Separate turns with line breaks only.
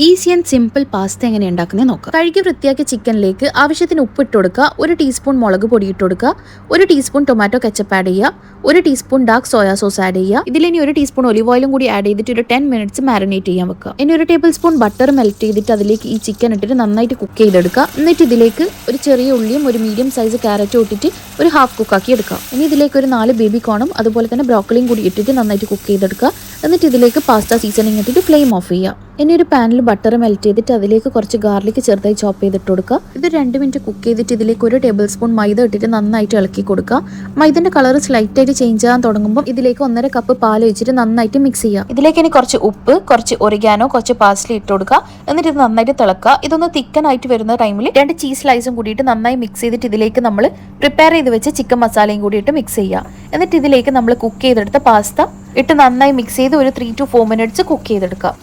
Easy and simple pasta എങ്ങനെ ഉണ്ടാക്കുന്നത് നോക്കാം. കഴുകി വൃത്തിയാക്കിയ ചിക്കനിലേക്ക് ആവശ്യത്തിന് ഉപ്പ് ഇട്ട് കൊടുക്കുക, 1 ടീസ്പൂൺ മുളക് പൊടി ഇട്ട് കൊടുക്കുക, 1 ടീസ്പൂൺ ടൊമാറ്റോ കെച്ചപ്പ് ആഡ് ചെയ്യുക, 1 teaspoon dark soya sauce add ചെയ്യുക. ഇതിലിനി 1 ടീസ്പൂൺ ഒലിവ് ഓയിലും കൂടി ആഡ് ചെയ്തിട്ട് ഒരു 10 മിനിറ്റ്സ് മാരിനേറ്റ് ചെയ്യാൻ വെക്കുക. ഇനി 1 ടേബിൾ സ്പൂൺ ബട്ടർ മെൽറ്റ് ചെയ്തിട്ട് അതിലേക്ക് ഈ ചിക്കൻ ഇട്ടിട്ട് നന്നായിട്ട് കുക്ക് ചെയ്തെടുക്കുക. എന്നിട്ട് ഇതിലേക്ക് ഒരു ചെറിയ ഉള്ളിയും ഒരു മീഡിയം സൈസ് ക്യാരറ്റും ഇട്ടിട്ട് ഒരു ഹാഫ് കുക്കാക്കി എടുക്കുക. ഇനി ഇതിലേക്ക് ഒരു 4 ബേബി കോണും അതുപോലെ തന്നെ ബ്രോക്കലിയും കൂടി ഇട്ടിട്ട് നന്നായിട്ട് കുക്ക് ചെയ്തെടുക്കുക. എന്നിട്ട് ഇതിലേക്ക് പാസ്ത സീസണിങ് ഇട്ടിട്ട് ഫ്ലെയിം ഓഫ് ചെയ്യുക. ഇനി ഒരു പാനിൽ ബട്ടർ മെൽറ്റ് ചെയ്തിട്ട് അതിലേക്ക് കുറച്ച് ഗാർലിക് ചെറുതായി ചോപ്പ് ചെയ്തിട്ട് കൊടുക്കുക. ഇത് 2 മിനിറ്റ് കുക്ക് ചെയ്തിട്ട് ഇതിലേക്ക് 1 ടേബിൾ സ്പൂൺ മൈദ ഇട്ടിട്ട് നന്നായിട്ട് ഇളക്കി കൊടുക്കുക. മൈദന്റെ കളർ സ്ലൈറ്റ് ആയിട്ട് ചേഞ്ച് ആകാൻ തുടങ്ങുമ്പോൾ ഇതിലേക്ക് 1.5 കപ്പ് പാൽ ഒഴിച്ചിട്ട് നന്നായിട്ട് മിക്സ് ചെയ്യുക. ഇതിലേക്ക് ഇനി കുറച്ച് ഉപ്പ്, കുറച്ച് ഒറിഗാനോ, കുറച്ച് പാർസ്ലി ഇട്ട് കൊടുക്കുക. എന്നിട്ട് ഇത് നന്നായിട്ട് തിളക്കുക. ഇതൊന്ന് തിക്കൻ ആയിട്ട് വരുന്ന ടൈമിൽ 2 ചീസ് സ്ലൈസും കൂടിയിട്ട് നന്നായി മിക്സ് ചെയ്തിട്ട് ഇതിലേക്ക് നമ്മൾ പ്രിപ്പയർ ചെയ്ത് വെച്ച ചിക്കൻ മസാലയും കൂടിയിട്ട് മിക്സ് ചെയ്യുക. എന്നിട്ട് ഇതിലേക്ക് നമ്മൾ കുക്ക് ചെയ്തെടുത്ത പാസ്ത ഇട്ട് നന്നായി മിക്സ് ചെയ്ത് ഒരു 3 to 4 മിനിറ്റ്സ് കുക്ക് ചെയ്തെടുക്കുക.